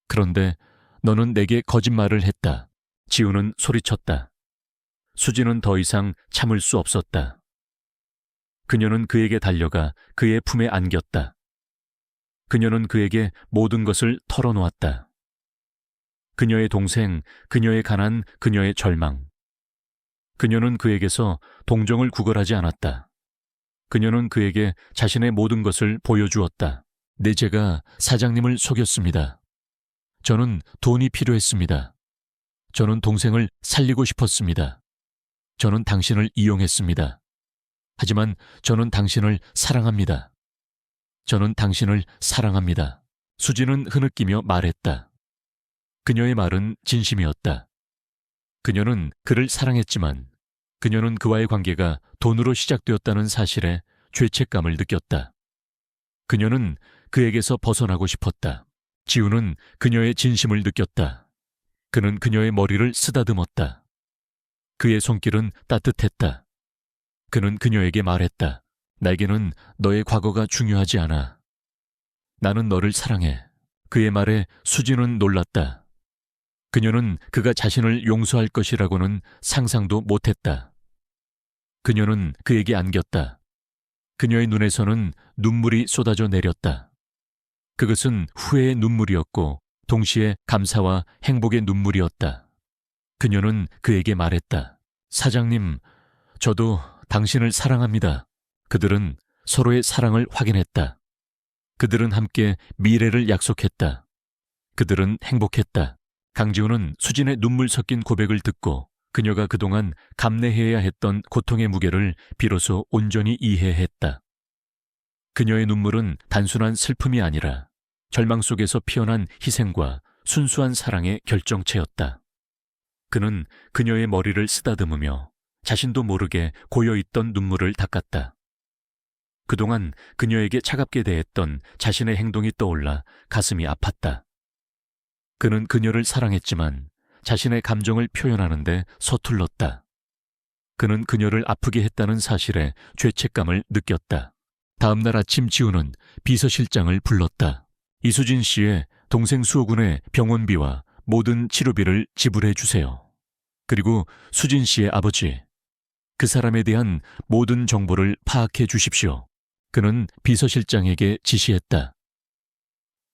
[SPEAKER 1] 그런데 너는 내게 거짓말을 했다. 지우는 소리쳤다. 수진은 더 이상 참을 수 없었다. 그녀는 그에게 달려가 그의 품에 안겼다. 그녀는 그에게 모든 것을 털어놓았다. 그녀의 동생, 그녀의 가난, 그녀의 절망. 그녀는 그에게서 동정을 구걸하지 않았다. 그녀는 그에게 자신의 모든 것을 보여주었다. 네, 제가 사장님을 속였습니다. 저는 돈이 필요했습니다. 저는 동생을 살리고 싶었습니다. 저는 당신을 이용했습니다. 하지만 저는 당신을 사랑합니다. 저는 당신을 사랑합니다. 수진은 흐느끼며 말했다. 그녀의 말은 진심이었다. 그녀는 그를 사랑했지만 그녀는 그와의 관계가 돈으로 시작되었다는 사실에 죄책감을 느꼈다. 그녀는 그에게서 벗어나고 싶었다. 지우는 그녀의 진심을 느꼈다. 그는 그녀의 머리를 쓰다듬었다. 그의 손길은 따뜻했다. 그는 그녀에게 말했다. 나에게는 너의 과거가 중요하지 않아. 나는 너를 사랑해. 그의 말에 수진은 놀랐다. 그녀는 그가 자신을 용서할 것이라고는 상상도 못했다. 그녀는 그에게 안겼다. 그녀의 눈에서는 눈물이 쏟아져 내렸다. 그것은 후회의 눈물이었고 동시에 감사와 행복의 눈물이었다. 그녀는 그에게 말했다. 사장님, 저도 당신을 사랑합니다. 그들은 서로의 사랑을 확인했다. 그들은 함께 미래를 약속했다. 그들은 행복했다. 강지훈은 수진의 눈물 섞인 고백을 듣고 그녀가 그동안 감내해야 했던 고통의 무게를 비로소 온전히 이해했다. 그녀의 눈물은 단순한 슬픔이 아니라 절망 속에서 피어난 희생과 순수한 사랑의 결정체였다. 그는 그녀의 머리를 쓰다듬으며 자신도 모르게 고여있던 눈물을 닦았다. 그동안 그녀에게 차갑게 대했던 자신의 행동이 떠올라 가슴이 아팠다. 그는 그녀를 사랑했지만 자신의 감정을 표현하는데 서툴렀다. 그는 그녀를 아프게 했다는 사실에 죄책감을 느꼈다. 다음 날 아침 지우는 비서실장을 불렀다. 이수진 씨의 동생 수호군의 병원비와 모든 치료비를 지불해 주세요. 그리고 수진 씨의 아버지, 그 사람에 대한 모든 정보를 파악해 주십시오. 그는 비서실장에게 지시했다.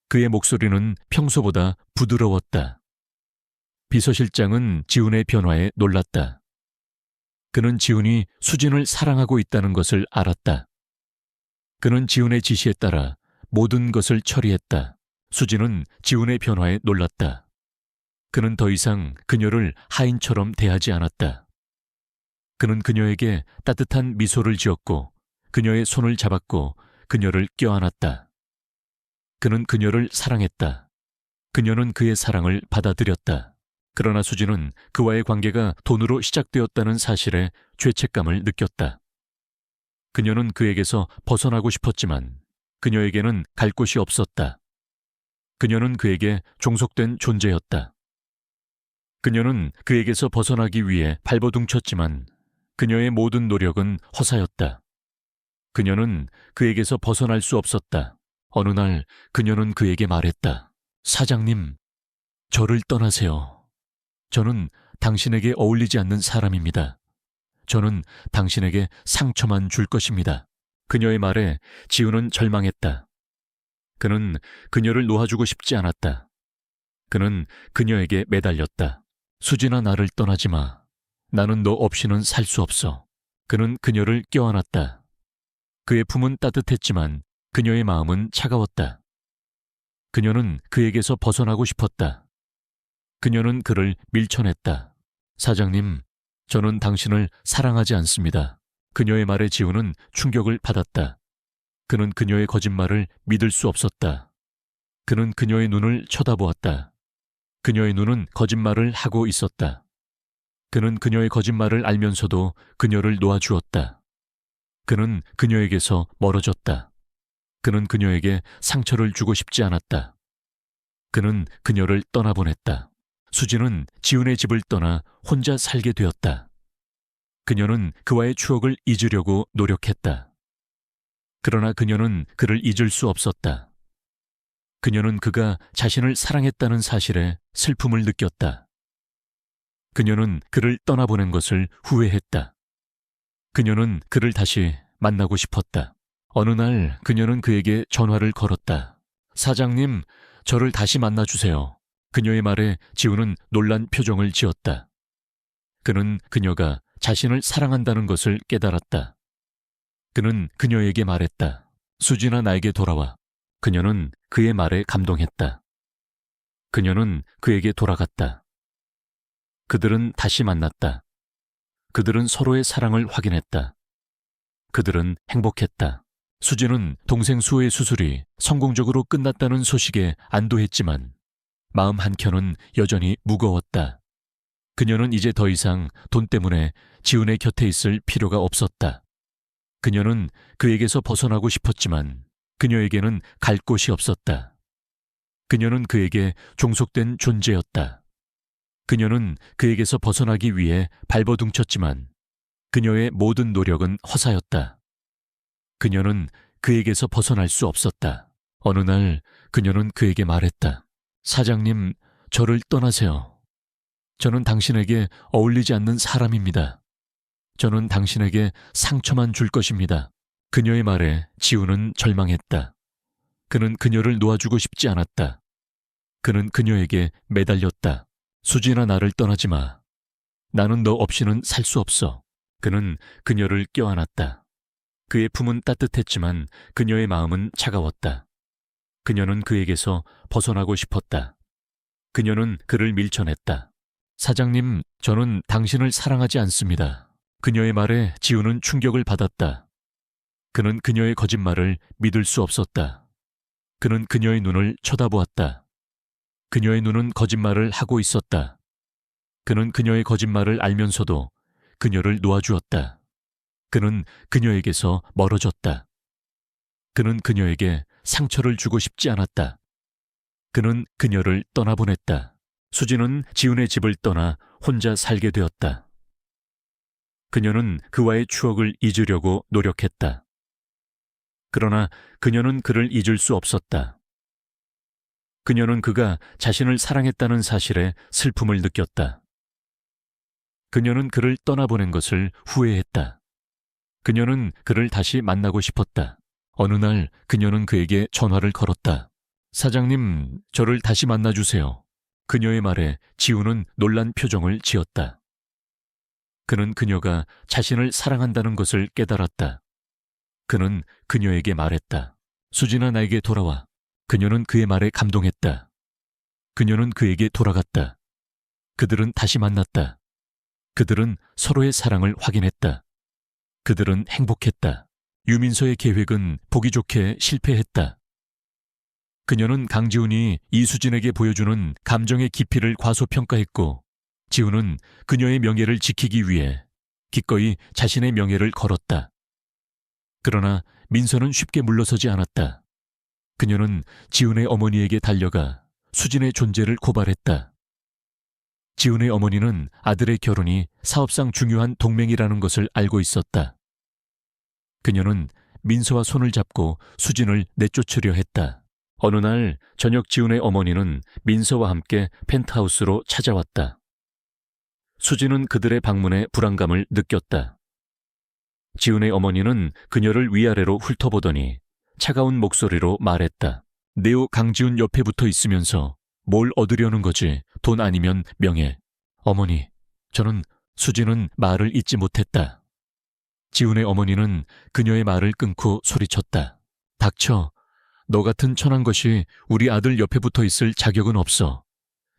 [SPEAKER 1] 그의 목소리는 평소보다 부드러웠다. 비서실장은 지훈의 변화에 놀랐다. 그는 지훈이 수진을 사랑하고 있다는 것을 알았다. 그는 지훈의 지시에 따라 모든 것을 처리했다. 수진은 지훈의 변화에 놀랐다. 그는 더 이상 그녀를 하인처럼 대하지 않았다. 그는 그녀에게 따뜻한 미소를 지었고 그녀의 손을 잡았고 그녀를 껴안았다. 그는 그녀를 사랑했다. 그녀는 그의 사랑을 받아들였다. 그러나 수진은 그와의 관계가 돈으로 시작되었다는 사실에 죄책감을 느꼈다. 그녀는 그에게서 벗어나고 싶었지만 그녀에게는 갈 곳이 없었다. 그녀는 그에게 종속된 존재였다. 그녀는 그에게서 벗어나기 위해 발버둥쳤지만 그녀의 모든 노력은 허사였다. 그녀는 그에게서 벗어날 수 없었다. 어느 날 그녀는 그에게 말했다. 사장님, 저를 떠나세요. 저는 당신에게 어울리지 않는 사람입니다. 저는 당신에게 상처만 줄 것입니다. 그녀의 말에 지훈은 절망했다. 그는 그녀를 놓아주고 싶지 않았다. 그는 그녀에게 매달렸다. 수진아, 나를 떠나지 마. 나는 너 없이는 살 수 없어. 그는 그녀를 껴안았다. 그의 품은 따뜻했지만 그녀의 마음은 차가웠다. 그녀는 그에게서 벗어나고 싶었다. 그녀는 그를 밀쳐냈다. 사장님, 저는 당신을 사랑하지 않습니다. 그녀의 말에 지훈은 충격을 받았다. 그는 그녀의 거짓말을 믿을 수 없었다. 그는 그녀의 눈을 쳐다보았다. 그녀의 눈은 거짓말을 하고 있었다. 그는 그녀의 거짓말을 알면서도 그녀를 놓아주었다. 그는 그녀에게서 멀어졌다. 그는 그녀에게 상처를 주고 싶지 않았다. 그는 그녀를 떠나보냈다. 수진은 지훈의 집을 떠나 혼자 살게 되었다. 그녀는 그와의 추억을 잊으려고 노력했다. 그러나 그녀는 그를 잊을 수 없었다. 그녀는 그가 자신을 사랑했다는 사실에 슬픔을 느꼈다. 그녀는 그를 떠나보낸 것을 후회했다. 그녀는 그를 다시 만나고 싶었다. 어느 날 그녀는 그에게 전화를 걸었다. 사장님, 저를 다시 만나주세요. 그녀의 말에 지훈은 놀란 표정을 지었다. 그는 그녀가 자신을 사랑한다는 것을 깨달았다. 그는 그녀에게 말했다. 수진아, 나에게 돌아와. 그녀는 그의 말에 감동했다. 그녀는 그에게 돌아갔다. 그들은 다시 만났다. 그들은 서로의 사랑을 확인했다. 그들은 행복했다. 수진은 동생 수호의 수술이 성공적으로 끝났다는 소식에 안도했지만 마음 한켠은 여전히 무거웠다. 그녀는 이제 더 이상 돈 때문에 지훈의 곁에 있을 필요가 없었다. 그녀는 그에게서 벗어나고 싶었지만 그녀에게는 갈 곳이 없었다. 그녀는 그에게 종속된 존재였다. 그녀는 그에게서 벗어나기 위해 발버둥쳤지만 그녀의 모든 노력은 허사였다. 그녀는 그에게서 벗어날 수 없었다. 어느 날 그녀는 그에게 말했다. 사장님, 저를 떠나세요. 저는 당신에게 어울리지 않는 사람입니다. 저는 당신에게 상처만 줄 것입니다. 그녀의 말에 지훈은 절망했다. 그는 그녀를 놓아주고 싶지 않았다. 그는 그녀에게 매달렸다. 수진아, 나를 떠나지 마. 나는 너 없이는 살 수 없어. 그는 그녀를 껴안았다. 그의 품은 따뜻했지만 그녀의 마음은 차가웠다. 그녀는 그에게서 벗어나고 싶었다. 그녀는 그를 밀쳐냈다. 사장님, 저는 당신을 사랑하지 않습니다. 그녀의 말에 지훈은 충격을 받았다. 그는 그녀의 거짓말을 믿을 수 없었다. 그는 그녀의 눈을 쳐다보았다. 그녀의 눈은 거짓말을 하고 있었다. 그는 그녀의 거짓말을 알면서도 그녀를 놓아주었다. 그는 그녀에게서 멀어졌다. 그는 그녀에게 상처를 주고 싶지 않았다. 그는 그녀를 떠나보냈다. 수진은 지훈의 집을 떠나 혼자 살게 되었다. 그녀는 그와의 추억을 잊으려고 노력했다. 그러나 그녀는 그를 잊을 수 없었다. 그녀는 그가 자신을 사랑했다는 사실에 슬픔을 느꼈다. 그녀는 그를 떠나보낸 것을 후회했다. 그녀는 그를 다시 만나고 싶었다. 어느 날 그녀는 그에게 전화를 걸었다. 사장님, 저를 다시 만나주세요. 그녀의 말에 지우는 놀란 표정을 지었다. 그는 그녀가 자신을 사랑한다는 것을 깨달았다. 그는 그녀에게 말했다. 수진아, 나에게 돌아와. 그녀는 그의 말에 감동했다. 그녀는 그에게 돌아갔다. 그들은 다시 만났다. 그들은 서로의 사랑을 확인했다. 그들은 행복했다. 유민서의 계획은 보기 좋게 실패했다. 그녀는 강지훈이 이수진에게 보여주는 감정의 깊이를 과소평가했고, 지훈은 그녀의 명예를 지키기 위해 기꺼이 자신의 명예를 걸었다. 그러나 민서는 쉽게 물러서지 않았다. 그녀는 지훈의 어머니에게 달려가 수진의 존재를 고발했다. 지훈의 어머니는 아들의 결혼이 사업상 중요한 동맹이라는 것을 알고 있었다. 그녀는 민서와 손을 잡고 수진을 내쫓으려 했다. 어느 날 저녁 지훈의 어머니는 민서와 함께 펜트하우스로 찾아왔다. 수진은 그들의 방문에 불안감을 느꼈다. 지훈의 어머니는 그녀를 위아래로 훑어보더니 차가운 목소리로 말했다. 네오 강지훈 옆에 붙어 있으면서 뭘 얻으려는 거지? 돈 아니면 명예. 어머니, 수진은 말을 잇지 못했다. 지훈의 어머니는 그녀의 말을 끊고 소리쳤다. 닥쳐. 너 같은 천한 것이 우리 아들 옆에 붙어 있을 자격은 없어.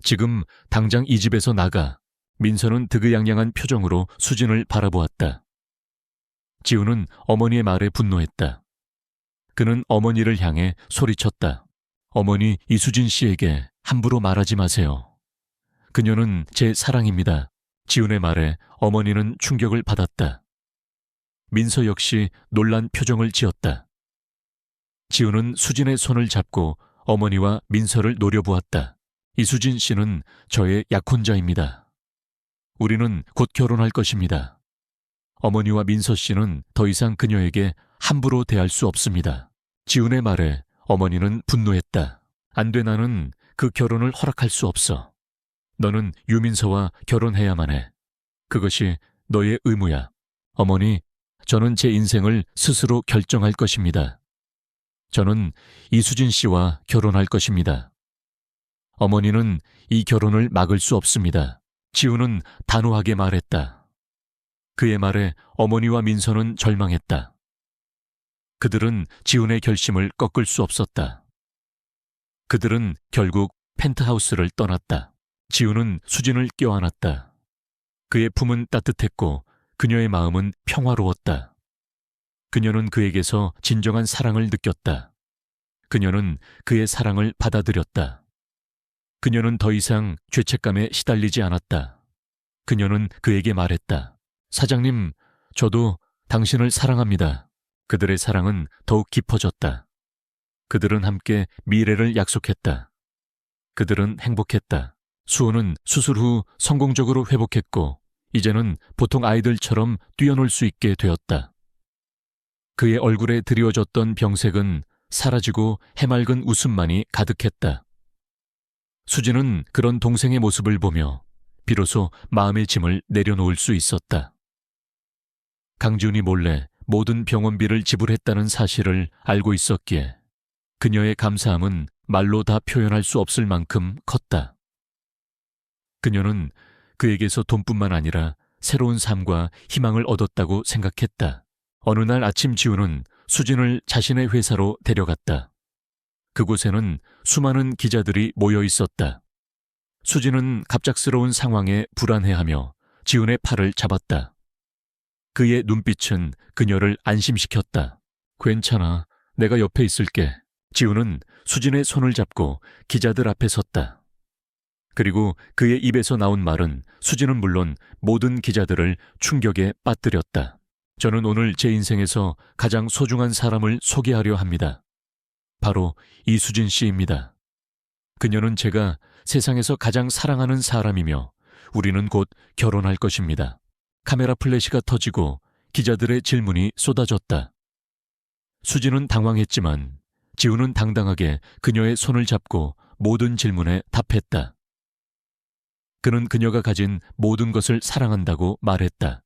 [SPEAKER 1] 지금 당장 이 집에서 나가. 민서는 득의양양한 표정으로 수진을 바라보았다. 지훈은 어머니의 말에 분노했다. 그는 어머니를 향해 소리쳤다. 어머니, 이수진 씨에게 함부로 말하지 마세요. 그녀는 제 사랑입니다. 지훈의 말에 어머니는 충격을 받았다. 민서 역시 놀란 표정을 지었다. 지훈은 수진의 손을 잡고 어머니와 민서를 노려보았다. 이수진 씨는 저의 약혼자입니다. 우리는 곧 결혼할 것입니다. 어머니와 민서 씨는 더 이상 그녀에게 함부로 대할 수 없습니다. 지훈의 말에 어머니는 분노했다. 안 돼, 나는 그 결혼을 허락할 수 없어. 너는 유민서와 결혼해야만 해. 그것이 너의 의무야. 어머니, 저는 제 인생을 스스로 결정할 것입니다. 저는 이수진 씨와 결혼할 것입니다. 어머니는 이 결혼을 막을 수 없습니다. 지훈은 단호하게 말했다. 그의 말에 어머니와 민서는 절망했다. 그들은 지훈의 결심을 꺾을 수 없었다. 그들은 결국 펜트하우스를 떠났다. 지훈은 수진을 껴안았다. 그의 품은 따뜻했고 그녀의 마음은 평화로웠다. 그녀는 그에게서 진정한 사랑을 느꼈다. 그녀는 그의 사랑을 받아들였다. 그녀는 더 이상 죄책감에 시달리지 않았다. 그녀는 그에게 말했다. 사장님, 저도 당신을 사랑합니다. 그들의 사랑은 더욱 깊어졌다. 그들은 함께 미래를 약속했다. 그들은 행복했다. 수호는 수술 후 성공적으로 회복했고 이제는 보통 아이들처럼 뛰어놀 수 있게 되었다. 그의 얼굴에 드리워졌던 병색은 사라지고 해맑은 웃음만이 가득했다. 수진은 그런 동생의 모습을 보며 비로소 마음의 짐을 내려놓을 수 있었다. 강지훈이 몰래 모든 병원비를 지불했다는 사실을 알고 있었기에 그녀의 감사함은 말로 다 표현할 수 없을 만큼 컸다. 그녀는 그에게서 돈뿐만 아니라 새로운 삶과 희망을 얻었다고 생각했다. 어느 날 아침 지훈은 수진을 자신의 회사로 데려갔다. 그곳에는 수많은 기자들이 모여 있었다. 수진은 갑작스러운 상황에 불안해하며 지훈의 팔을 잡았다. 그의 눈빛은 그녀를 안심시켰다. 괜찮아, 내가 옆에 있을게. 지훈은 수진의 손을 잡고 기자들 앞에 섰다. 그리고 그의 입에서 나온 말은 수진은 물론 모든 기자들을 충격에 빠뜨렸다. 저는 오늘 제 인생에서 가장 소중한 사람을 소개하려 합니다. 바로 이수진 씨입니다. 그녀는 제가 세상에서 가장 사랑하는 사람이며 우리는 곧 결혼할 것입니다. 카메라 플래시가 터지고 기자들의 질문이 쏟아졌다. 수진은 당황했지만 지훈은 당당하게 그녀의 손을 잡고 모든 질문에 답했다. 그는 그녀가 가진 모든 것을 사랑한다고 말했다.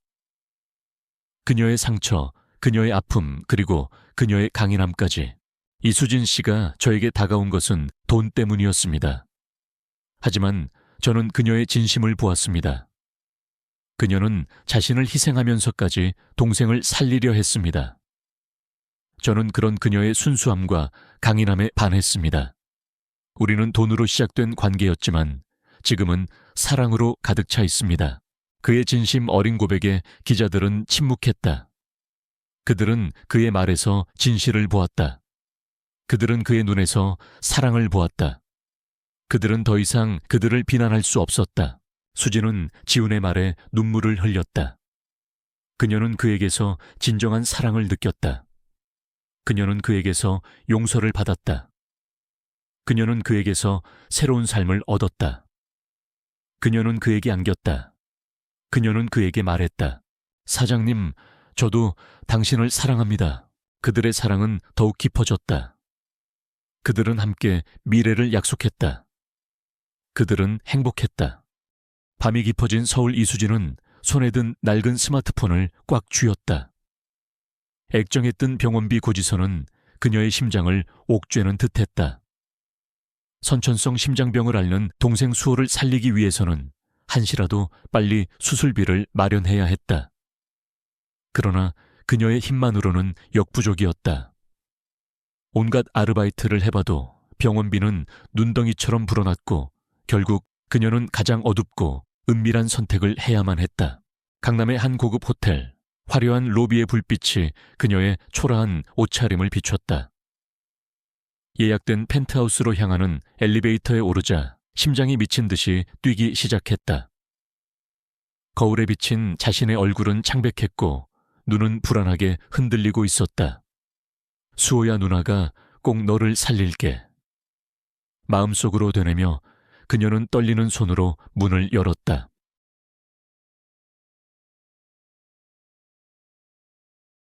[SPEAKER 1] 그녀의 상처, 그녀의 아픔, 그리고 그녀의 강인함까지. 이수진 씨가 저에게 다가온 것은 돈 돈 때문이었습니다. 하지만 저는 그녀의 진심을 보았습니다. 그녀는 자신을 희생하면서까지 동생을 살리려 했습니다. 저는 그런 그녀의 순수함과 강인함에 반했습니다. 우리는 돈으로 시작된 관계였지만 지금은 사랑으로 가득 차 있습니다. 그의 진심 어린 고백에 기자들은 침묵했다. 그들은 그의 말에서 진실을 보았다. 그들은 그의 눈에서 사랑을 보았다. 그들은 더 이상 그들을 비난할 수 없었다. 수지는 지훈의 말에 눈물을 흘렸다. 그녀는 그에게서 진정한 사랑을 느꼈다. 그녀는 그에게서 용서를 받았다. 그녀는 그에게서 새로운 삶을 얻었다. 그녀는 그에게 안겼다. 그녀는 그에게 말했다. 사장님, 저도 당신을 사랑합니다. 그들의 사랑은 더욱 깊어졌다. 그들은 함께 미래를 약속했다. 그들은 행복했다. 밤이 깊어진 서울 이수지는 손에 든 낡은 스마트폰을 꽉 쥐었다. 액정에 뜬 병원비 고지서는 그녀의 심장을 옥죄는 듯했다. 선천성 심장병을 앓는 동생 수호를 살리기 위해서는 한시라도 빨리 수술비를 마련해야 했다. 그러나 그녀의 힘만으로는 역부족이었다. 온갖 아르바이트를 해봐도 병원비는 눈덩이처럼 불어났고 결국 그녀는 가장 어둡고 은밀한 선택을 해야만 했다. 강남의 한 고급 호텔, 화려한 로비의 불빛이 그녀의 초라한 옷차림을 비췄다. 예약된 펜트하우스로 향하는 엘리베이터에 오르자 심장이 미친 듯이 뛰기 시작했다. 거울에 비친 자신의 얼굴은 창백했고 눈은 불안하게 흔들리고 있었다. 수호야 누나가 꼭 너를 살릴게. 마음속으로 되뇌며 그녀는 떨리는 손으로 문을 열었다.